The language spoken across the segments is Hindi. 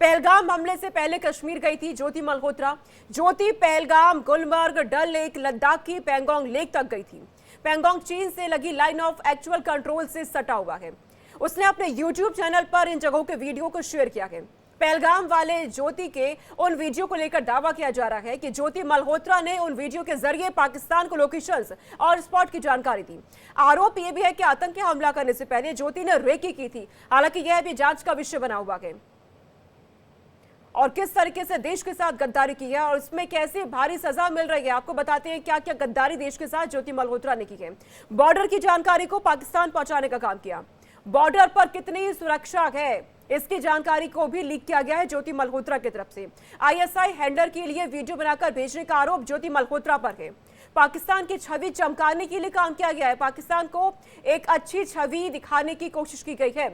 पहलगाम हमले से पहले कश्मीर गई थी ज्योति मल्होत्रा। ज्योति पहलगाम, गुलमर्ग, डल लेक, लद्दाख की पैंगोंग लेक तक गई थी। पैंगोंग चीन से लगी लाइन ऑफ एक्चुअल कंट्रोल से सटा हुआ है। उसने अपने यूट्यूब चैनल पर इन जगहों के वीडियो को शेयर किया है। पहलगाम वाले ज्योति के उन वीडियो को लेकर दावा किया जा रहा है कि ज्योति मल्होत्रा ने उन वीडियो के जरिए पाकिस्तान को लोकेशंस और स्पॉट की जानकारी दी। आरोप यह भी है कि आतंकी हमला करने से पहले ज्योति ने रेकी की थी। हालांकि यह भी जांच का विषय बना हुआ है और किस तरीके से देश के साथ गद्दारी की है और इसमें कैसी भारी सजा मिल रही है। आपको बताते हैं क्या क्या गद्दारी देश के साथ ज्योति मल्होत्रा ने की है। बॉर्डर की जानकारी को पाकिस्तान पहुंचाने का काम किया। बॉर्डर पर कितनी सुरक्षा है इसकी जानकारी को भी लीक किया गया है ज्योति मल्होत्रा की तरफ से। आईएसआई हैंडलर के लिए वीडियो बनाकर भेजने का आरोप ज्योति मल्होत्रा पर है। पाकिस्तान की छवि चमकाने के लिए काम किया गया है। पाकिस्तान को एक अच्छी छवि दिखाने की कोशिश की गई है।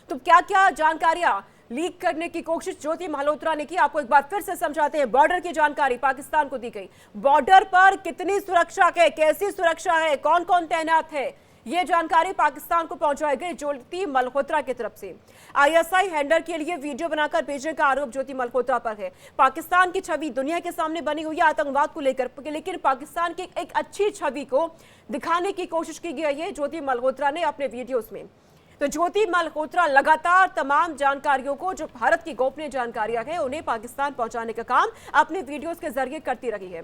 तो क्या क्या जानकारियां लीक करने की कोशिश ज्योति मल्होत्रा ने की, आपको एक बार फिर से समझाते हैं। बॉर्डर की जानकारी पाकिस्तान को दी गई। बॉर्डर पर कितनी सुरक्षा है, कैसी सुरक्षा है, कौन कौन तैनात है, यह जानकारी पाकिस्तान को पहुंचाई गई ज्योति मल्होत्रा की तरफ से। आईएसआई हैंडलर के लिए वीडियो बनाकर भेजने का आरोप ज्योति मल्होत्रा पर है। पाकिस्तान की छवि दुनिया के सामने बनी हुई है आतंकवाद को लेकर, लेकिन पाकिस्तान की एक अच्छी छवि को दिखाने की कोशिश की गई है ज्योति मल्होत्रा ने अपने वीडियोस में। तो ज्योति मल्होत्रा लगातार तमाम जानकारियों को, जो भारत की गोपनीय जानकारियां हैं, उन्हें पाकिस्तान पहुंचाने का काम अपने वीडियोस के जरिए करती रही है।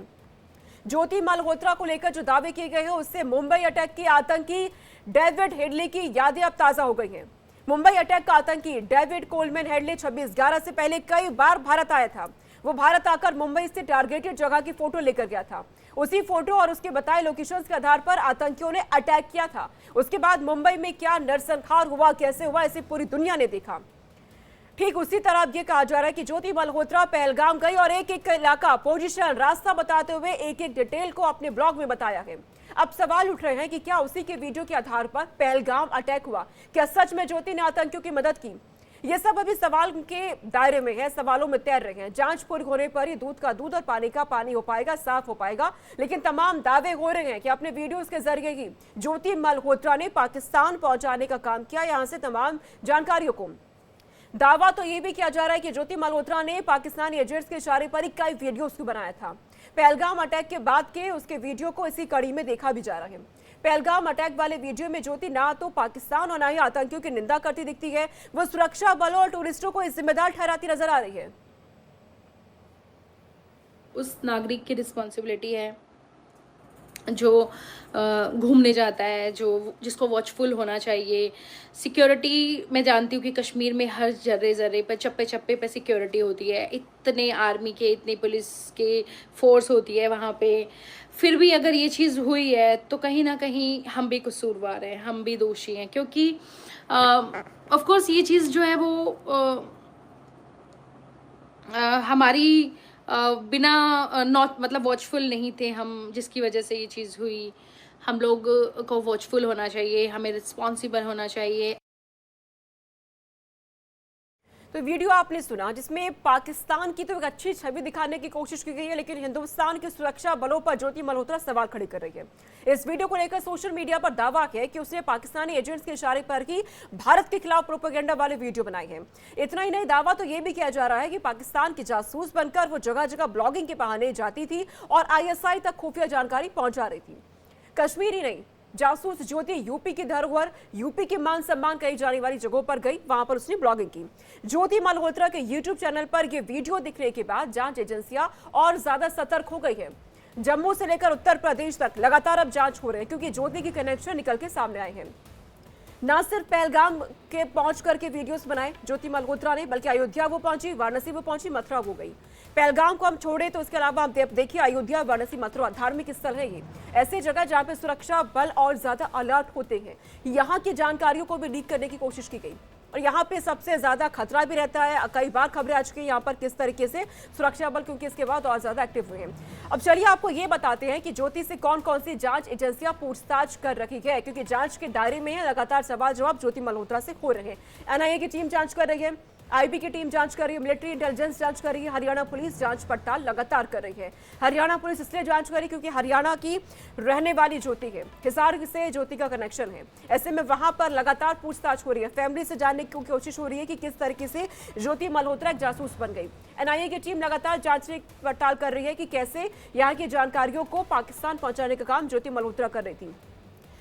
ज्योति मल्होत्रा को लेकर जो दावे किए गए हैं उससे मुंबई अटैक की आतंकी डेविड हेडली की यादें अब ताजा हो गई हैं। मुंबई अटैक का आतंकी डेविड कोलमैन हेडली 26/11 से पहले कई बार भारत आया था। वो भारत आकर मुंबई से टारगेटेड जगह की फोटो लेकर गया था। उसी फोटो और उसके बताए लोकेशंस के आधार पर आतंकियों ने अटैक किया था। उसके बाद मुंबई में क्या नरसंहार हुआ, कैसे हुआ, इसे पूरी दुनिया ने देखा। ठीक उसी तरह अब ये कहा जा रहा है कि ज्योति मल्होत्रा पहलगाम गई और एक एक इलाका, पोजीशन, रास्ता बताते हुए एक एक डिटेल को अपने ब्लॉग में बताया है। अब सवाल उठ रहे हैं कि क्या उसी के वीडियो के आधार पर पहलगाम अटैक हुआ? क्या सच में ज्योति ने आतंकियों की मदद की? ये सब अभी सवाल के दायरे में है, सवालों में तैर रहे हैं। जांच पूरी होने पर ही दूध का दूध और पानी का पानी हो पाएगा, साफ हो पाएगा। लेकिन तमाम दावे हो रहे हैं कि अपने वीडियोस के जरिए ही ज्योति मल्होत्रा ने पाकिस्तान पहुंचाने का काम किया, यहां से तमाम जानकारियों को। दावा तो ये भी किया जा रहा है कि ज्योति मल्होत्रा ने पाकिस्तानी एजेंट्स के इशारे पर ही कई वीडियोस को बनाया था। पहलगाम अटैक के बाद के उसके वीडियो को इसी कड़ी में देखा भी जा रहा है। पहलगाम अटैक वाले वीडियो में ज्योति ना तो पाकिस्तान और ना ही आतंकियों की निंदा करती दिखती है, वो सुरक्षा बलों और टूरिस्टों को जिम्मेदार ठहराती नजर आ रही है। उस नागरिक की रिस्पॉन्सिबिलिटी है जो घूमने जाता है, जो जिसको वॉचफुल होना चाहिए। सिक्योरिटी मैं जानती हूँ कि कश्मीर में हर जर्रे जर्रे पे, चप्पे चप्पे पे सिक्योरिटी होती है। इतने आर्मी के, इतनी पुलिस के फोर्स होती है वहाँ पे। फिर भी अगर ये चीज़ हुई है तो कहीं ना कहीं हम भी कसूरवार हैं, हम भी दोषी हैं। क्योंकि ऑफ कोर्स ये चीज़ जो है वो हमारी बिना नॉट मतलब वॉचफुल नहीं थे हम, जिसकी वजह से ये चीज़ हुई। हम लोग को वॉचफुल होना चाहिए, हमें रिस्पॉन्सिबल होना चाहिए। तो वीडियो आपने सुना जिसमें पाकिस्तान की तो एक अच्छी छवि दिखाने की कोशिश की गई है, लेकिन हिंदुस्तान के सुरक्षा बलों पर ज्योति मल्होत्रा सवाल खड़े कर रही है। इस वीडियो को लेकर सोशल मीडिया पर दावा है कि उसने पाकिस्तानी एजेंट्स के इशारे पर ही भारत के खिलाफ प्रोपेगेंडा वाले वीडियो बनाई है। इतना ही नहीं, दावा तो यह भी किया जा रहा है कि पाकिस्तान की जासूस बनकर वो जगह जगह ब्लॉगिंग के बहाने जाती थी और आईएसआई तक खुफिया जानकारी पहुंचा रही थी। कश्मीर ही नहीं, जासूस ज्योति यूपी की धरोहर, यूपी के मान सम्मान कही जाने वाली जगहों पर गई, वहां पर उसने ब्लॉगिंग की। ज्योति मल्होत्रा के यूट्यूब चैनल पर यह वीडियो दिखने के बाद जांच एजेंसियां और ज्यादा सतर्क हो गई है। जम्मू से लेकर उत्तर प्रदेश तक लगातार अब जांच हो रहे हैं क्योंकि ज्योति की कनेक्शन निकल के सामने आए हैं। न सिर्फ पहलगाम के पहुंच करके वीडियोस बनाए ज्योति मल्होत्रा ने, बल्कि अयोध्या वो पहुंची, वाराणसी वो पहुंची, मथुरा वो गई। पहलगाम को हम छोड़े तो इसके अलावा आप देखिए अयोध्या, वाराणसी, मथुरा धार्मिक स्थल है ये, ऐसे जगह जहां पे सुरक्षा बल और ज्यादा अलर्ट होते हैं। यहाँ की जानकारियों को भी लीक करने की कोशिश की गई और यहाँ पे सबसे ज्यादा खतरा भी रहता है। कई बार खबरें आ चुकी हैं यहाँ पर किस तरीके से सुरक्षा बल, क्योंकि इसके बाद और ज्यादा एक्टिव हुए हैं। अब चलिए आपको ये बताते हैं कि ज्योति से कौन कौन सी जांच एजेंसियां पूछताछ कर रही है, क्योंकि जांच के दायरे में लगातार सवाल जवाब ज्योति मल्होत्रा से हो रहे हैं। एनआईए की टीम जांच कर रही है, आईबी की टीम जांच कर रही है, मिलिट्री इंटेलिजेंस जांच कर रही है, हरियाणा पुलिस जांच पड़ताल लगातार कर रही है। हरियाणा पुलिस इसलिए जांच कर रही है क्योंकि हरियाणा की रहने वाली ज्योति है, हिसार से ज्योति का कनेक्शन है। ऐसे में वहां पर लगातार पूछताछ हो रही है, फैमिली से जानने की कोशिश हो रही है कि किस तरीके से ज्योति मल्होत्रा एक जासूस बन गई। एनआईए की टीम लगातार जांच पड़ताल कर रही है कि कैसे यहाँ की जानकारियों को पाकिस्तान पहुंचाने का काम ज्योति मल्होत्रा कर रही थी।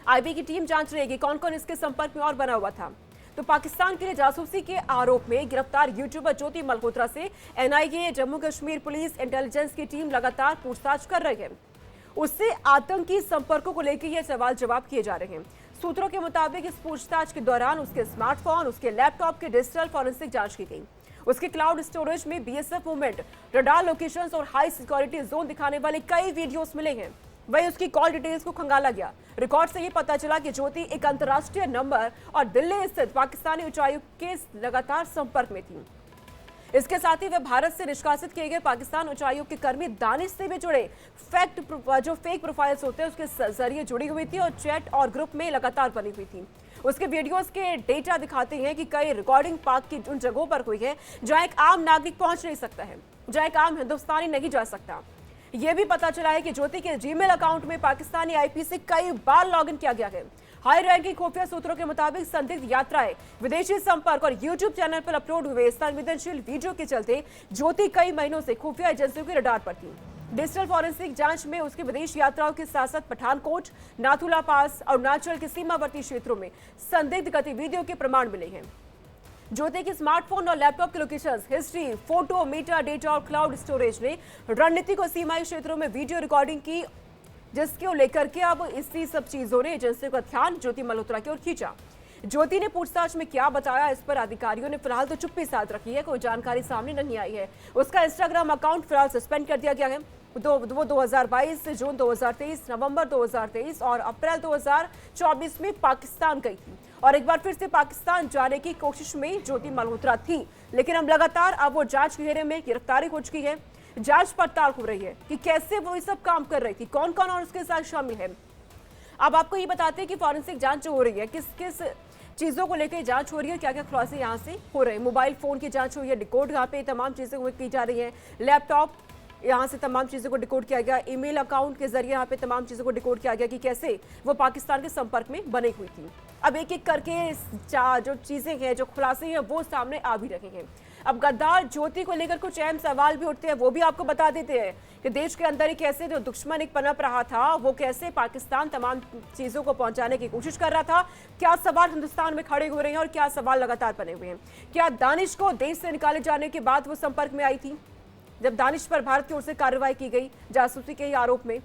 आईबी की टीम जांच रही है कि कौन कौन इसके संपर्क में और बना हुआ था। तो पाकिस्तान के लिए जासूसी के आरोप में गिरफ्तार यूट्यूबर ज्योति मल्होत्रा से NIA, Jammu Kashmir police intelligence की टीम लगातार पूछताछ कर रही है। उससे आतंकी संपर्कों को लेकर ये सवाल जवाब किए जा रहे हैं। सूत्रों के मुताबिक इस पूछताछ के दौरान उसके स्मार्टफोन, उसके लैपटॉप के डिजिटल फॉरेंसिक जांच की गई। उसके क्लाउड स्टोरेज में बीएसएफ मूवमेंट, रडार लोकेशंस और हाई सिक्योरिटी जोन दिखाने वाले कई वीडियोस मिले हैं। वहीं उसकी कॉल डिटेल्स को खंगाला गया। रिकॉर्ड से ये पता चला कि ज्योति एक अंतर्राष्ट्रीय नंबर और दिल्ली स्थित पाकिस्तानी उच्चायुक्त के लगातार संपर्क में थी। इसके साथ ही वे भारत से निष्कासित किए गए पाकिस्तान उच्चायुक्त के कर्मी दानिश से भी जुड़े फेक प्रोफाइल्स होते हैं उसके जरिए जुड़ी हुई थी और चैट और ग्रुप में लगातार बनी हुई थी। उसके वीडियोस के डेटा दिखाते हैं कि कई रिकॉर्डिंग पाक की उन जगहों पर हुई है जहां एक आम नागरिक पहुंच नहीं सकता है, जहां एक आम हिंदुस्तानी नहीं जा सकता। यह भी पता चला है कि ज्योति के जीमेल अकाउंट में पाकिस्तानी आईपी से कई बार लॉगिन किया गया है। हाई रैंकिंग खुफिया सूत्रों के मुताबिक संदिग्ध यात्राएं, विदेशी संपर्क और यूट्यूब चैनल पर अपलोड हुए संवेदनशील वीडियो के चलते ज्योति कई महीनों से खुफिया एजेंसियों के रडार पर थी। डिजिटल फॉरेंसिक जांच में उसकी विदेश यात्राओं के साथ साथ पठानकोट, नाथुला पास, अरुणाचल के सीमावर्ती क्षेत्रों में संदिग्ध गतिविधियों के प्रमाण मिले हैं। ज्योति के स्मार्टफोन और लैपटॉप के लोकेशंस, हिस्ट्री, फोटो, मीटा डेटा और क्लाउड स्टोरेज ने रणनीतिक और सीमाई क्षेत्रों में वीडियो रिकॉर्डिंग की, जिसको लेकर के अब इसी सब चीजों ने एजेंसियों का ध्यान ज्योति मल्होत्रा की ओर खींचा। ज्योति ने पूछताछ में क्या बताया, इस पर अधिकारियों ने फिलहाल तो चुप्पी साध रखी है, कोई जानकारी सामने नहीं आई है। उसका इंस्टाग्राम अकाउंट फिलहाल सस्पेंड कर दिया गया है। वो 2022, जून 2023, नवंबर 2023 और अप्रैल 2024 में पाकिस्तान गई थी और एक बार फिर से पाकिस्तान जाने की कोशिश में ज्योति मल्होत्रा थी। लेकिन अब लगातार अब वो जांच के घेरे में गिरफ्तारी हो चुकी है। जांच पड़ताल हो रही है कि कैसे वो ये सब काम कर रही थी, कौन कौन और उसके साथ शामिल है। अब आपको ये बताते हैं कि फॉरेंसिक जांच जो हो रही है, किस किस चीजों को लेकर जांच हो रही है, क्या क्या खुलासे यहाँ से हो रहे हैं। मोबाइल फोन की जांच हुई है, डिकोड यहाँ पे तमाम चीजें की जा रही है। लैपटॉप, यहाँ से तमाम चीज़ों को डिकोड किया गया। ईमेल अकाउंट के जरिए यहाँ पे तमाम चीज़ों को डिकोड किया गया कि कैसे वो पाकिस्तान के संपर्क में बनी हुई थी। अब एक एक करके जो चीज़ें हैं, जो खुलासे हैं, वो सामने आ भी रहे हैं। अब गद्दार ज्योति को लेकर कुछ अहम सवाल भी उठते हैं, वो भी आपको बता देते हैं कि देश के अंदर ही कैसे जो दुश्मन एक पनप रहा था, वो कैसे पाकिस्तान तमाम चीज़ों को पहुंचाने की कोशिश कर रहा था। क्या सवाल हिंदुस्तान में खड़े हो रहे हैं और क्या सवाल लगातार बने हुए हैं। क्या दानिश को देश से निकाले जाने के बाद वो संपर्क में आई थी, जब दानिश पर भारत की ओर से कार्रवाई की गई जासूसी के आरोप में,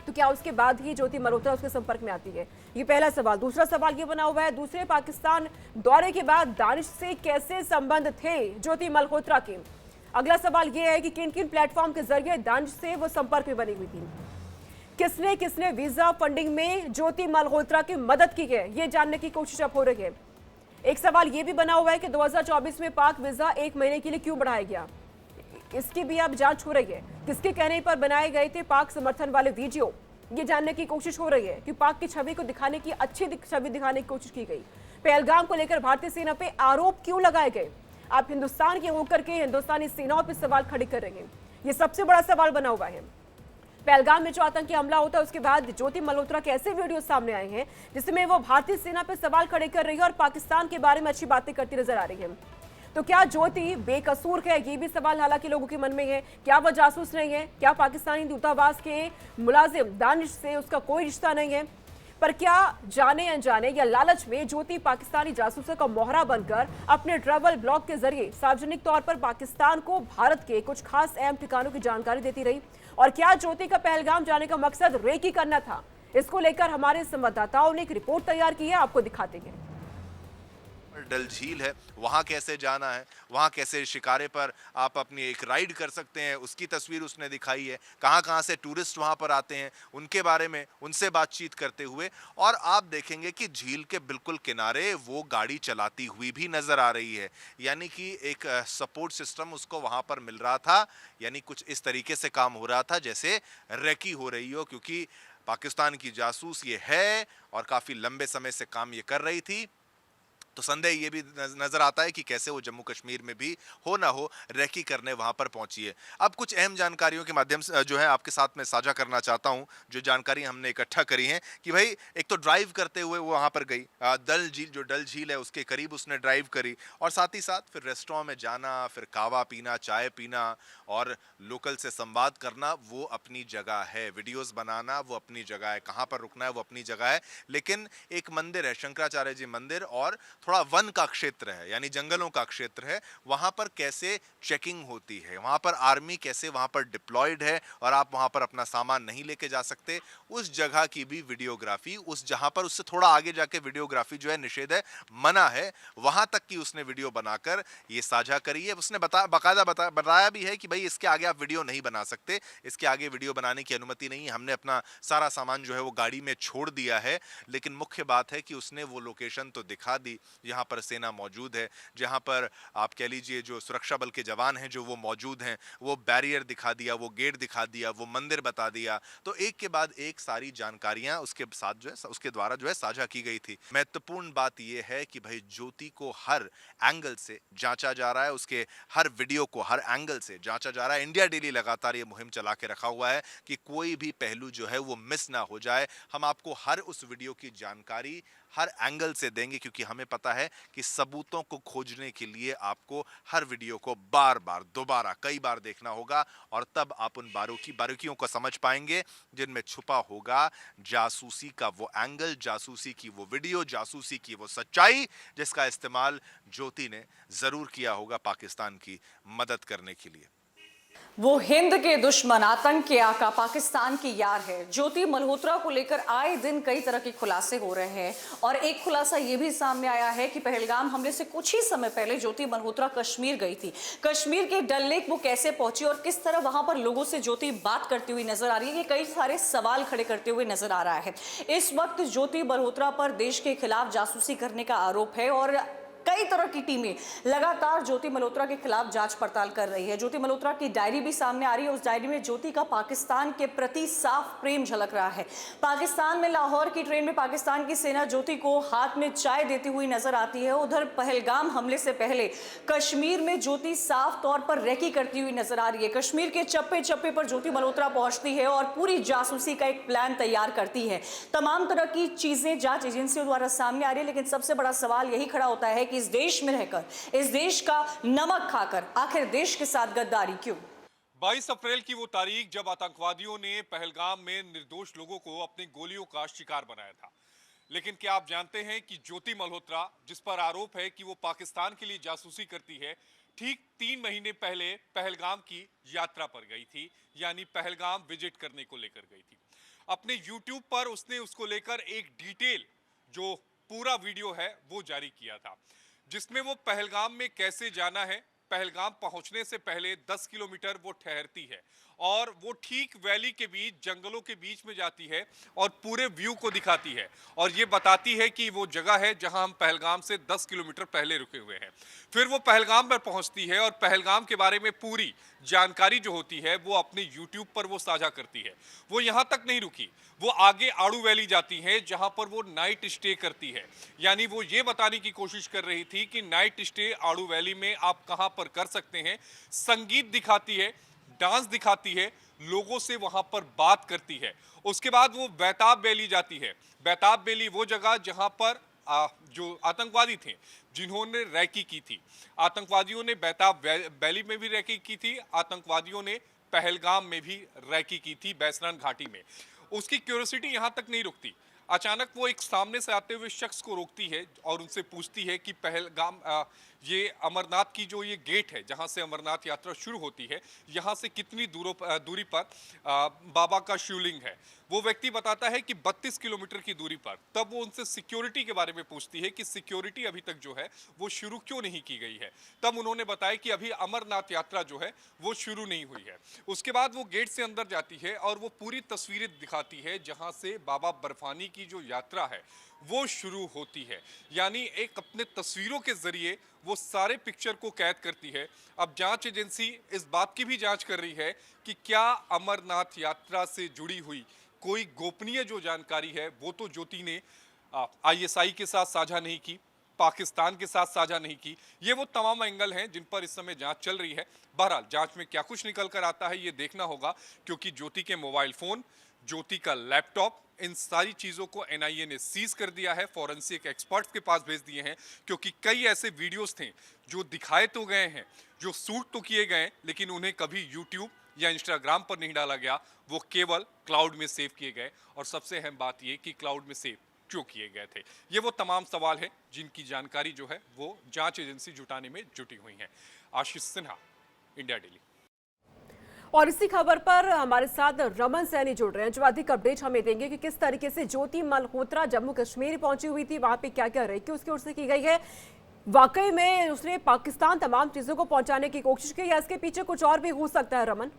तो क्या उसके बाद ही ज्योति मल्होत्रा उसके संपर्क में आती है? ये पहला सवाल। दूसरा सवाल ये बना हुआ है, दूसरे पाकिस्तान दौरे के बाद दानिश से कैसे संबंध थे ज्योति मल्होत्रा के? अगला सवाल ये है कि किन किन प्लेटफॉर्म के जरिए दानिश से वो संपर्क में बनी हुई थी। किसने किसने वीजा फंडिंग में ज्योति मल्होत्रा की मदद की है, ये जानने की कोशिश अब हो रही है। एक सवाल ये भी बना हुआ है कि 2024 में पाक वीजा 1 महीने के लिए क्यों बढ़ाया गया, इसकी भी अब जांच हो रही है। किसके कहने पर बनाए गए थे पाक समर्थन वाले वीडियो, ये जानने की कोशिश हो रही है कि पाक की छवि को दिखाने की, अच्छी छवि दिखाने की कोशिश की गई। पहलगाम को लेकर भारतीय सेना पे आरोप क्यों लगाए गए? आप हिंदुस्तान के होकर के हिंदुस्तानी सेनाओं पर सवाल खड़े कर रहे हैं, ये सबसे बड़ा सवाल बना हुआ है। पहलगाम में जो आतंकी हमला होता है, उसके बाद ज्योति मल्होत्रा के ऐसे वीडियो सामने आए हैं जिसमें वो भारतीय सेना पर सवाल खड़े कर रही है और पाकिस्तान के बारे में अच्छी बातें करती नजर आ रही है। तो क्या ज्योति बेकसूर है, ये भी सवाल हालांकि लोगों के मन में है। क्या वह जासूस नहीं है? क्या पाकिस्तानी दूतावास के मुलाजिम दानिश से उसका कोई रिश्ता नहीं है? पर क्या जाने अनजाने या लालच में ज्योति पाकिस्तानी जासूसों का मोहरा बनकर अपने ट्रैवल ब्लॉग के जरिए सार्वजनिक तौर पर पाकिस्तान को भारत के कुछ खास अहम ठिकानों की जानकारी देती रही? और क्या ज्योति का पहलगाम जाने का मकसद रेकी करना था? इसको लेकर हमारे संवाददाताओं ने एक रिपोर्ट तैयार की है, आपको दिखाते हैं। डल झील है, वहाँ कैसे जाना है, वहाँ कैसे शिकारे पर आप अपनी एक राइड कर सकते हैं, उसकी तस्वीर उसने दिखाई है। कहाँ कहाँ से टूरिस्ट वहाँ पर आते हैं, उनके बारे में उनसे बातचीत करते हुए। और आप देखेंगे कि झील के बिल्कुल किनारे वो गाड़ी चलाती हुई भी नज़र आ रही है, यानी कि एक सपोर्ट सिस्टम उसको वहाँ पर मिल रहा था। यानी कुछ इस तरीके से काम हो रहा था जैसे रेकी हो रही हो, क्योंकि पाकिस्तान की जासूस ये है और काफ़ी लंबे समय से काम ये कर रही थी। तो संदेह ये भी नजर आता है कि कैसे वो जम्मू कश्मीर में भी हो ना हो रेकी करने वहां पर पहुंची है। अब कुछ अहम जानकारियों के माध्यम से जो है आपके साथ में साझा करना चाहता हूं, जो जानकारी हमने इकट्ठा करी है कि भाई एक तो ड्राइव करते हुए वो वहां पर गई, डल झील, जो डल झील है उसके करीब उसने ड्राइव करी, और साथ ही साथ फिर रेस्टोरेंट में जाना, फिर कावा पीना, चाय पीना और लोकल से संवाद करना वो अपनी जगह है, वीडियोस बनाना वो अपनी जगह है, कहाँ पर रुकना है वो अपनी जगह है। लेकिन एक मंदिर है, शंकराचार्य जी मंदिर, और थोड़ा वन का क्षेत्र है यानी जंगलों का क्षेत्र है, वहां पर कैसे चेकिंग होती है, वहां पर आर्मी कैसे वहां पर डिप्लॉयड है और आप वहां पर अपना सामान नहीं लेके जा सकते, उस जगह की भी वीडियोग्राफी, उस जहां पर उससे थोड़ा आगे जाके वीडियोग्राफी जो है निषेध है, मना है, वहां तक की उसने वीडियो बनाकर ये साझा करी है। उसने बाकायदा बताया भी है कि भाई इसके आगे आप वीडियो नहीं बना सकते, इसके आगे वीडियो बनाने की अनुमति नहीं है, हमने अपना सारा सामान जो है वो गाड़ी में छोड़ दिया है। लेकिन मुख्य बात है कि उसने वो लोकेशन तो दिखा दी जहां पर सेना मौजूद है, जहां पर आप कह लीजिए जो सुरक्षा बल के जवान हैं जो वो मौजूद हैं, वो बैरियर दिखा दिया, वो गेट दिखा दिया, वो मंदिर बता दिया। तो एक के बाद एक सारी जानकारियां उसके साथ जो है उसके द्वारा जो है साझा की गई थी। महत्वपूर्ण बात यह है कि भाई ज्योति को हर एंगल से जांचा जा रहा है, उसके हर वीडियो को हर एंगल से जांचा जा रहा है। इंडिया डेली लगातार ये मुहिम चला के रखा हुआ है कि कोई भी पहलू जो है वो मिस ना हो जाए। हम आपको हर उस वीडियो की जानकारी हर एंगल से देंगे, क्योंकि हमें पता है कि सबूतों को खोजने के लिए आपको हर वीडियो को बार बार दोबारा कई बार देखना होगा, और तब आप उन बारीकियों को समझ पाएंगे जिनमें छुपा होगा जासूसी का वो एंगल, जासूसी की वो वीडियो, जासूसी की वो सच्चाई, जिसका इस्तेमाल ज्योति ने जरूर किया होगा पाकिस्तान की मदद करने के लिए। वो हिंद के दुश्मन, आतंक के आका, पाकिस्तान की यार है। ज्योति मल्होत्रा को लेकर आए दिन कई तरह के खुलासे हो रहे हैं, और एक खुलासा ये भी सामने आया है कि पहलगाम हमले से कुछ ही समय पहले ज्योति मल्होत्रा कश्मीर गई थी। कश्मीर के डल लेक वो कैसे पहुंची और किस तरह वहां पर लोगों से ज्योति बात करती हुई नजर आ रही है, ये कई सारे सवाल खड़े करते हुए नजर आ रहा है। इस वक्त ज्योति मल्होत्रा पर देश के खिलाफ जासूसी करने का आरोप है, और कई तरह की टीमें लगातार ज्योति मल्होत्रा के खिलाफ जांच पड़ताल कर रही है। ज्योति मल्होत्रा की डायरी भी सामने आ रही है। उस डायरी में ज्योति का पाकिस्तान के प्रति साफ प्रेम झलक रहा है। पाकिस्तान में लाहौर की ट्रेन में पाकिस्तान की सेना ज्योति को हाथ में चाय देती हुई नजर आती है। उधर पहलगाम हमले से पहले कश्मीर में ज्योति साफ तौर पर रेकी करती हुई नजर आ रही है। कश्मीर के चप्पे चप्पे पर ज्योति मल्होत्रा पहुंचती है और पूरी जासूसी का एक प्लान तैयार करती है। तमाम तरह की चीजें जांच एजेंसियों द्वारा सामने आ रही है, लेकिन सबसे बड़ा सवाल यही खड़ा होता है कि इस देश में रहकर, इस देश का नमक खाकर आखिर देश के साथ गद्दारी क्यों? 22 अप्रैल की वो तारीख जब आतंकवादियों ने पहलगाम में निर्दोष लोगों को अपनी गोलियों का शिकार बनाया था। लेकिन क्या आप जानते हैं कि ज्योति मल्होत्रा, जिस पर आरोप है कि वो पाकिस्तान के लिए जासूसी करती है, ठीक 3 महीने पहले पहलगाम की यात्रा पर गई थी, यानी पहलगाम विजिट करने को लेकर गई थी। अपने YouTube पर उसने उसको लेकर एक डिटेल जो पूरा वीडियो है वो जारी किया था, जिसमें वो पहलगाम में कैसे जाना है, पहलगाम पहुंचने से पहले 10 किलोमीटर वो ठहरती है और वो ठीक वैली के बीच, जंगलों के बीच में जाती है और पूरे व्यू को दिखाती है और ये बताती है कि वो जगह है जहां हम पहलगाम से 10 किलोमीटर पहले रुके हुए हैं। फिर वो पहलगाम पर पहुंचती है और पहलगाम के बारे में पूरी जानकारी जो होती है वो अपने YouTube पर वो साझा करती है। वो यहाँ तक नहीं रुकी, वो आगे आड़ू वैली जाती है जहां पर वो नाइट स्टे करती है। यानी वो ये बताने की कोशिश कर रही थी कि नाइट स्टे आड़ू वैली में आप कहां पर कर सकते हैं। संगीत दिखाती है, डांस दिखाती है, लोगों से वहां पर बात करती है। उसके बाद वो बेताब वैली जाती है। बेताब वैली वो जगह जहां पर जो आतंकवादी थे जिन्होंने रैकी की थी, आतंकवादियों ने बेताब वैली में भी रैकी की थी, आतंकवादियों ने पहलगाम में भी रैकी की थी, बैसरान घाटी में। उसकी क्यूरियोसिटी यहां तक नहीं रुकती। अचानक वो एक सामने से आते हुए शख्स को रोकती है और उनसे पूछती है कि पहलगाम, ये अमरनाथ की जो ये गेट है जहां से अमरनाथ यात्रा शुरू होती है, यहां से कितनी दूरी पर बाबा का शिवलिंग है। वो व्यक्ति बताता है कि 32 किलोमीटर की दूरी पर। तब वो उनसे सिक्योरिटी के बारे में पूछती है कि सिक्योरिटी अभी तक जो है वो शुरू क्यों नहीं की गई है। तब उन्होंने बताया कि अभी अमरनाथ यात्रा जो है वो शुरू नहीं हुई है। उसके बाद वो गेट से अंदर जाती है और वो पूरी तस्वीरें दिखाती है जहां से बाबा बर्फानी की जो यात्रा है वो शुरू होती है। यानी एक अपने तस्वीरों के जरिए वो सारे पिक्चर को कैद करती है। अब जांच एजेंसी इस बात की भी जांच कर रही है कि क्या अमरनाथ यात्रा से जुड़ी हुई कोई गोपनीय जो जानकारी है वो तो ज्योति ने ISI के साथ साझा नहीं की, पाकिस्तान के साथ साझा नहीं की। ये वो तमाम एंगल हैं जिन पर इस समय जांच चल रही है। बहरहाल जांच में क्या कुछ निकल कर आता है ये देखना होगा, क्योंकि ज्योति के मोबाइल फोन, ज्योति का लैपटॉप, इन सारी चीजों को एनआईए ने सीज कर दिया है, फॉरेंसिक एक्सपर्ट्स के पास भेज दिए हैं, क्योंकि कई ऐसे वीडियोस थे जो दिखाए तो गए हैं, जो शूट तो किए गए, लेकिन उन्हें कभी यूट्यूब या इंस्टाग्राम पर नहीं डाला गया, वो केवल क्लाउड में सेव किए गए। और सबसे अहम बात ये कि क्लाउड में सेव क्यों किए गए थे, ये वो तमाम सवाल हैं जिनकी जानकारी जो है वो जांच एजेंसी जुटाने में जुटी हुई है। आशीष सिन्हा, इंडिया डेली। और इसी खबर पर हमारे साथ रमन सैनी जुड़ रहे हैं, जो अधिक अपडेट हमें देंगे कि किस तरीके से ज्योति मल्होत्रा जम्मू कश्मीर पहुंची हुई थी, वहां पे क्या क्या रेकी उसकी ओर से की गई है, वाकई में उसने पाकिस्तान तमाम चीजों को पहुंचाने की कोशिश की या इसके पीछे कुछ और भी हो सकता है। रमन,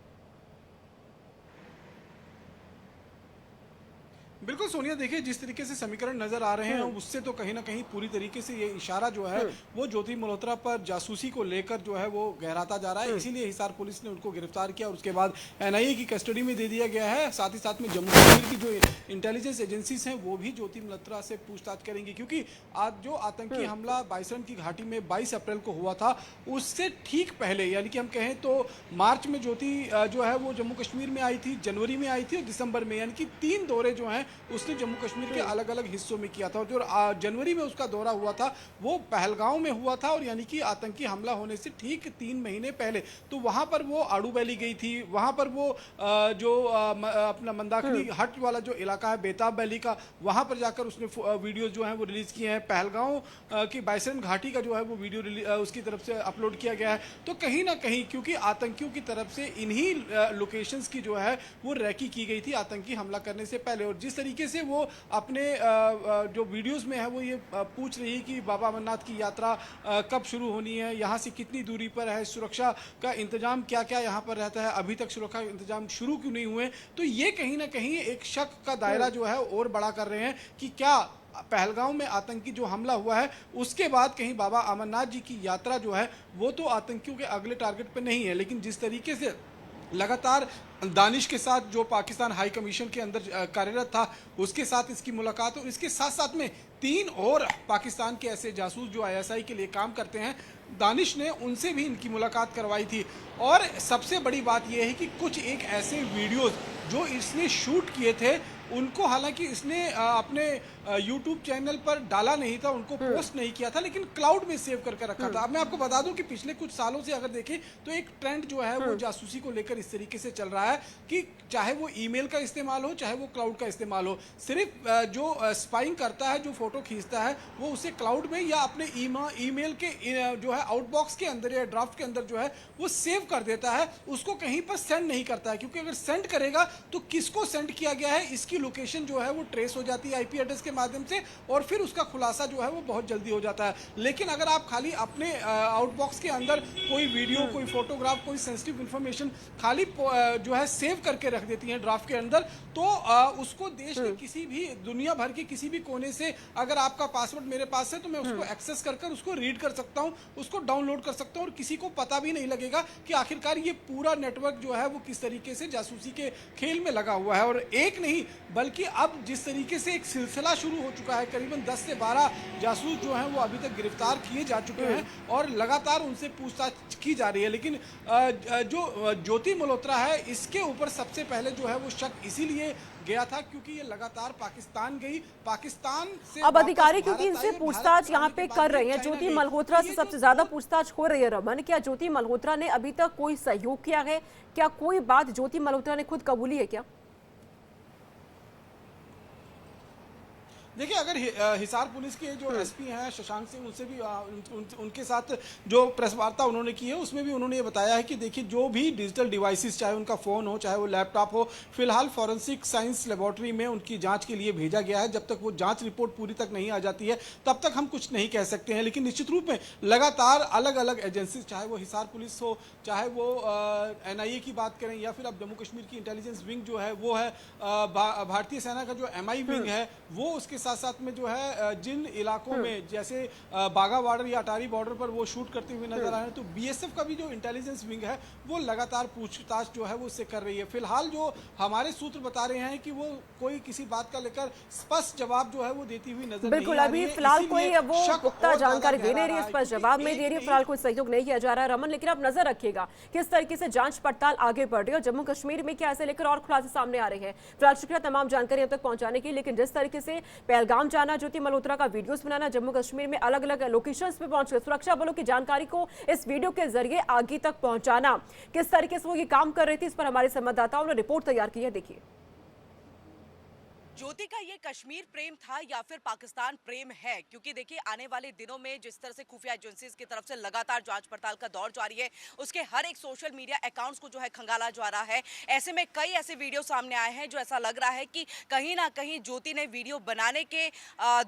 बिल्कुल सोनिया, देखिए जिस तरीके से समीकरण नजर आ रहे हैं उससे तो कहीं ना कहीं पूरी तरीके से ये इशारा जो है वो ज्योति मल्होत्रा पर जासूसी को लेकर जो है वो गहराता जा रहा है। इसीलिए हिसार पुलिस ने उनको गिरफ्तार किया और उसके बाद एनआईए की कस्टडी में दे दिया गया है। साथ ही साथ में जम्मू कश्मीर की जो इंटेलिजेंस एजेंसीज हैं वो भी ज्योति मल्होत्रा से पूछताछ करेंगी, क्योंकि आज जो आतंकी हमला बाइसन की घाटी में 22 अप्रैल को हुआ था उससे ठीक पहले, यानी कि हम कहें तो मार्च में ज्योति जो है वो जम्मू कश्मीर में आई थी, जनवरी में आई थी और दिसंबर में, यानी कि 3 दौरे जो हैं उसने जम्मू कश्मीर के अलग अलग हिस्सों में किया था। और जो जनवरी में उसका दौरा हुआ था वो पहलगांव में हुआ था, और यानी कि आतंकी हमला होने से ठीक 3 महीने पहले। तो वहां पर वो आड़ू वैली गई थी, वहां पर वो जो अपना मंदाकिनी हट वाला जो इलाका है बेताब वैली का, वहां पर जाकर उसने वीडियो जो है वो रिलीज किए हैं। पहलगांव की बाइसन घाटी का जो है वो वीडियो उसकी तरफ से अपलोड किया गया है। तो कहीं ना कहीं क्योंकि आतंकियों की तरफ से इन्हीं लोकेशंस की जो है वो रैकी की गई थी आतंकी हमला करने से पहले। और जिस तरीके से वो अपने जो वीडियोस में है वो ये पूछ रही है कि बाबा अमरनाथ की यात्रा कब शुरू होनी है, यहाँ से कितनी दूरी पर है, सुरक्षा का इंतजाम क्या क्या यहाँ पर रहता है, अभी तक सुरक्षा इंतजाम शुरू क्यों नहीं हुए। तो ये कहीं ना कहीं एक शक का दायरा जो है और बड़ा कर रहे हैं कि क्या पहलगांव में आतंकी जो हमला हुआ है उसके बाद कहीं बाबा अमरनाथ जी की यात्रा जो है वो तो आतंकियों के अगले टारगेट पे नहीं है। लेकिन जिस तरीके से लगातार दानिश के साथ जो पाकिस्तान हाई कमीशन के अंदर कार्यरत था उसके साथ इसकी मुलाकात, और इसके साथ साथ में 3 और पाकिस्तान के ऐसे जासूस जो आईएसआई के लिए काम करते हैं, दानिश ने उनसे भी इनकी मुलाकात करवाई थी। और सबसे बड़ी बात यह है कि कुछ एक ऐसे वीडियोस जो इसने शूट किए थे उनको हालांकि इसने अपने यूट्यूब चैनल पर डाला नहीं था, उनको पोस्ट नहीं किया था, लेकिन क्लाउड में सेव करके रखा था। अब मैं आपको बता दूं कि पिछले कुछ सालों से अगर देखें तो एक ट्रेंड जो है वो जासूसी को लेकर इस तरीके से चल रहा है कि चाहे वो ईमेल का इस्तेमाल हो चाहे वो क्लाउड का इस्तेमाल हो, सिर्फ जो स्पाइंग करता है, जो फोटो खींचता है, वो उसे क्लाउड में या अपने ईमेल के जो है आउटबॉक्स के अंदर या ड्राफ्ट के अंदर जो है वो सेव कर देता है, उसको कहीं पर सेंड नहीं करता है। क्योंकि अगर सेंड करेगा तो किसको सेंड किया गया है इसकी लोकेशन जो है वो ट्रेस हो जाती है आईपी एड्रेस के माध्यम से, और फिर उसका खुलासा जो है वो बहुत जल्दी हो जाता है। लेकिन अगर आप खाली अपने आउटबॉक्स के अंदर कोई वीडियो, कोई फोटोग्राफ, कोई सेंसिटिव इंफॉर्मेशन खाली जो है सेव करके रख देती हैं ड्राफ्ट के अंदर, तो उसको देश के किसी भी, दुनिया भर के किसी भी कोने से अगर आपका पासवर्ड मेरे पास है तो मैं उसको एक्सेस कर उसको रीड कर सकता हूं, उसको डाउनलोड कर सकता हूं, और किसी को पता भी नहीं लगेगा कि आखिरकार ये पूरा नेटवर्क जो है वो किस तरीके से जासूसी के खेल में लगा हुआ है। और एक नहीं बल्कि अब जिस तरीके से एक सिलसिला शुरू हो चुका है, करीबन 10 से 12 जासूस जो हैं वो अभी तक गिरफ्तार किए जा चुके हैं और लगातार उनसे पूछताछ की जा रही है। लेकिन जो ज्योति मल्होत्रा है इसके ऊपर सबसे पहले जो है वो शक इसीलिए गया था क्योंकि ये लगातार पाकिस्तान गई, पाकिस्तान से अब अधिकारी क्योंकि इनसे पूछताछ यहाँ पे कर रहे हैं, ज्योति मल्होत्रा से सबसे ज्यादा पूछताछ हो रही है। रमन, क्या ज्योति मल्होत्रा ने अभी तक कोई सहयोग किया है? क्या कोई बात ज्योति मल्होत्रा ने खुद कबूली है क्या? देखिए, अगर हिसार पुलिस के जो एसपी हैं शशांक सिंह, उनसे भी उनके साथ जो प्रेस वार्ता उन्होंने की है उसमें भी उन्होंने ये बताया है कि देखिए जो भी डिजिटल डिवाइसेस, चाहे उनका फ़ोन हो चाहे वो लैपटॉप हो, फिलहाल फॉरेंसिक साइंस लेबॉर्ट्री में उनकी जांच के लिए भेजा गया है। जब तक वो जांच रिपोर्ट पूरी तक नहीं आ जाती है तब तक हम कुछ नहीं कह सकते हैं। लेकिन निश्चित रूप में लगातार अलग अलग एजेंसीज, चाहे वो हिसार पुलिस हो, चाहे वो एनआईए की बात करें, या फिर अब जम्मू कश्मीर की इंटेलिजेंस विंग जो है वो है, भारतीय सेना का जो एमआई विंग है वो उसके साथ साथ में जो है जिन इलाकों में जैसे बाघा बॉर्डर या अटारी बॉर्डर पर वो शूट करते हुए नजर आ रहे हैं, तो बीएसएफ का भी जो इंटेलिजेंस विंग है वो लगातार पूछताछ जो है वो उससे कर रही है। फिलहाल जो हमारे सूत्र बता रहे हैं कि वो कोई किसी बात का लेकर स्पष्ट जवाब जो है वो देती हुई नजर बिल्कुल, नहीं आ रही अभी है। फिलहाल इसीलिए कोई वो शक पुख्ता और जानकारी ज्यादा दे नहीं रही, गहरा इस रहा पर है, जवाब क्योंकि नहीं दे रही है, एक फिलहाल कोई सहयोग नहीं किया जा रहा है रमन। लेकिन अब नजर रखिएगा किस तरीके से जांच पड़ताल आगे बढ़ रही है और जम्मू कश्मीर में क्या ऐसे लेकर और खुलासे सामने आ रहे हैं। फिलहाल शुक्रिया तमाम जानकारी अब तक पहुंचाने की। लेकिन जिस तरीके से पहलगाम जाना, ज्योति मल्होत्रा का वीडियोस बनाना, जम्मू कश्मीर में अलग अलग लोकेशंस पे पहुंचकर सुरक्षा बलों की जानकारी को इस वीडियो के जरिए आगे तक पहुंचाना, किस तरीके से वो ये काम कर रही थी, इस पर हमारे संवाददाताओं ने रिपोर्ट तैयार की है। देखिए, ज्योति का ये कश्मीर प्रेम था या फिर पाकिस्तान प्रेम है, क्योंकि देखिए आने वाले दिनों में जिस तरह से खुफिया एजेंसीज की तरफ से लगातार जांच पड़ताल का दौर जारी है, उसके हर एक सोशल मीडिया अकाउंट्स को जो है खंगाला जा रहा है। ऐसे में कई ऐसे वीडियो सामने आए हैं जो ऐसा लग रहा है कि कहीं ना कहीं ज्योति ने वीडियो बनाने के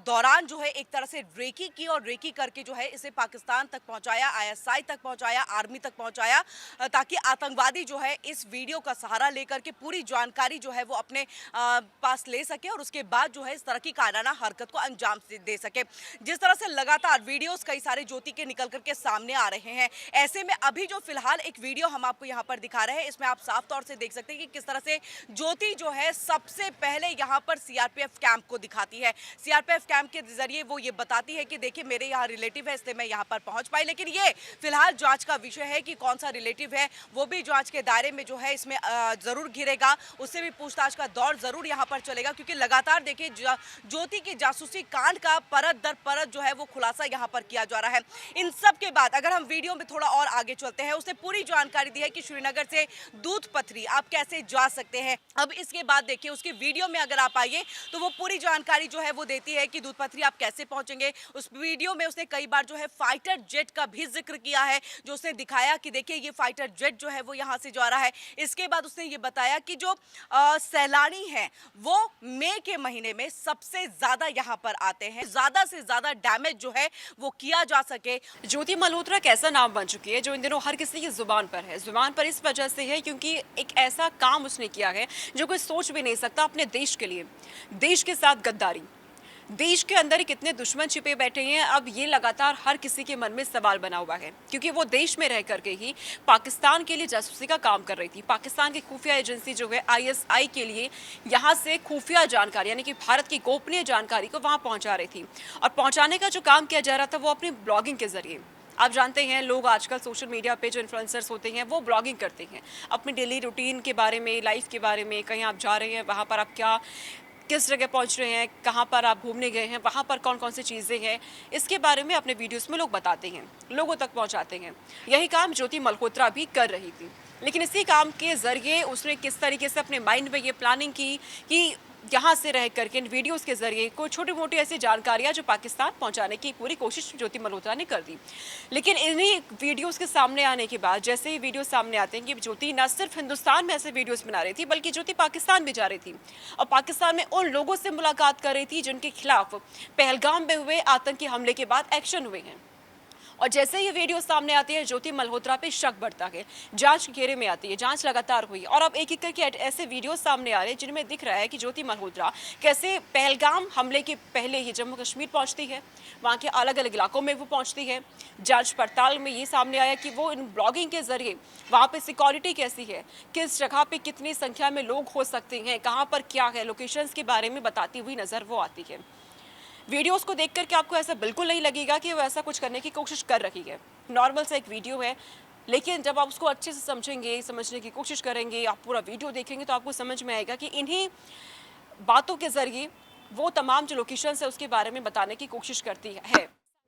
दौरान जो है एक तरह से रेकी की और रेकी करके जो है इसे पाकिस्तान तक पहुंचाया, ISI तक पहुंचाया, आर्मी तक पहुंचाया, ताकि आतंकवादी जो है इस वीडियो का सहारा लेकर के पूरी जानकारी जो है वो अपने पास ले सके और उसके बाद जो है इस तरह की कायराना हरकत को अंजाम दे सके। जिस तरह से लगातार वीडियोस कई सारे ज्योति के निकल करके सामने आ रहे हैं, ऐसे में अभी जो फिलहाल एक वीडियो हम आपको यहाँ पर दिखा रहे हैं, इसमें आप साफ तौर से देख सकते हैं कि किस तरह से ज्योति जो है सबसे पहले यहाँ पर सीआरपीएफ कैंप को दिखाती है। सीआरपीएफ कैंप के जरिए वो ये बताती है कि देखिए मेरे यहाँ रिलेटिव है, इसलिए मैं यहाँ पर पहुंच पाई। लेकिन ये फिलहाल जांच का विषय है कि कौन सा रिलेटिव है, वो भी जांच के दायरे में जो है इसमें जरूर घिरेगा, उससे भी पूछताछ का दौर जरूर यहाँ पर चलेगा, क्योंकि लगातार देखिए ज्योति की जासूसी कांड का परत दर परत जो है वो खुलासा यहाँ पर किया जा रहा है। इन सब के बाद अगर हम वीडियो में थोड़ा और आगे चलते हैं, उसने पूरी जानकारी दी है कि श्रीनगर से दूध पथरी आप कैसे जा सकते हैं। अब इसके बाद देखिए उसकी वीडियो में अगर आप आइए तो वो पूरी जानकारी जो है वो देती है कि दूध पथरी आप कैसे पहुंचेंगे। उस वीडियो में उसने कई बार जो है फाइटर जेट का भी जिक्र किया है, जो उसने दिखाया कि देखिए ये फाइटर जेट जो है वो यहाँ से जा रहा है। इसके बाद उसने ये बताया कि जो सैलानी है वो मई के महीने में सबसे ज्यादा यहाँ पर आते हैं, ज्यादा से ज्यादा डैमेज जो है वो किया जा सके। ज्योति मल्होत्रा कैसा नाम बन चुकी है जो इन दिनों हर किसी की जुबान पर है। जुबान पर इस वजह से है क्योंकि एक ऐसा काम उसने किया है जो कोई सोच भी नहीं सकता अपने देश के लिए। देश के साथ गद्दारी, देश के अंदर ही कितने दुश्मन छिपे बैठे हैं, अब ये लगातार हर किसी के मन में सवाल बना हुआ है, क्योंकि वो देश में रह करके ही पाकिस्तान के लिए जासूसी का काम कर रही थी। पाकिस्तान की खुफिया एजेंसी जो है ISI के लिए यहाँ से खुफिया जानकारी यानी कि भारत की गोपनीय जानकारी को वहाँ पहुँचा रही थी। और पहुँचाने का जो काम किया जा रहा था वो अपनी ब्लॉगिंग के जरिए। आप जानते हैं लोग आजकल सोशल मीडिया पे जो इन्फ्लुएंसर्स होते हैं वो ब्लॉगिंग करते हैं अपनी डेली रूटीन के बारे में, लाइफ के बारे में, कहीं आप जा रहे हैं वहाँ पर आप क्या किस जगह पहुंच रहे हैं, कहाँ पर आप घूमने गए हैं, वहाँ पर कौन कौन सी चीज़ें हैं, इसके बारे में अपने वीडियोस में लोग बताते हैं, लोगों तक पहुँचाते हैं। यही काम ज्योति मल्होत्रा भी कर रही थी। लेकिन इसी काम के ज़रिए उसने किस तरीके से अपने माइंड में ये प्लानिंग की कि यहाँ से रह करके इन वीडियोस के जरिए कोई छोटी मोटी ऐसी जानकारियाँ जो पाकिस्तान पहुँचाने की पूरी कोशिश ज्योति मल्होत्रा ने कर दी। लेकिन इन्हीं वीडियोस के सामने आने के बाद जैसे ही वीडियो सामने आते हैं कि ज्योति न सिर्फ हिंदुस्तान में ऐसे वीडियोस बना रही थी बल्कि ज्योति पाकिस्तान भी जा रही थी और पाकिस्तान में उन लोगों से मुलाकात कर रही थी जिनके खिलाफ पहलगाम में हुए आतंकी हमले के बाद एक्शन हुए हैं। और जैसे ये वीडियो सामने आती है ज्योति मल्होत्रा पे शक बढ़ता है, जांच घेरे में आती है, जांच लगातार हुई और अब एक एक करके ऐसे वीडियो सामने आ रहे हैं जिनमें दिख रहा है कि ज्योति मल्होत्रा कैसे पहलगाम हमले के पहले ही जम्मू कश्मीर पहुंचती है, वहाँ के अलग अलग इलाकों में वो पहुंचती है। जांच पड़ताल में ये सामने आया कि वो इन ब्लॉगिंग के जरिए वहाँ पे सिक्योरिटी कैसी है, किस जगह पे कितनी संख्या में लोग हो सकते हैं, कहाँ पर क्या है, लोकेशंस के बारे में बताती हुई नजर वो आती है। वीडियोस को देख करके आपको ऐसा बिल्कुल नहीं लगेगा कि वो ऐसा कुछ करने की कोशिश कर रही है, नॉर्मल सा एक वीडियो है। लेकिन जब आप उसको अच्छे से समझेंगे, समझने की कोशिश करेंगे, आप पूरा वीडियो देखेंगे तो आपको समझ में आएगा कि इन्हीं बातों के जरिए वो तमाम जो लोकेशंस है उसके बारे में बताने की कोशिश करती है।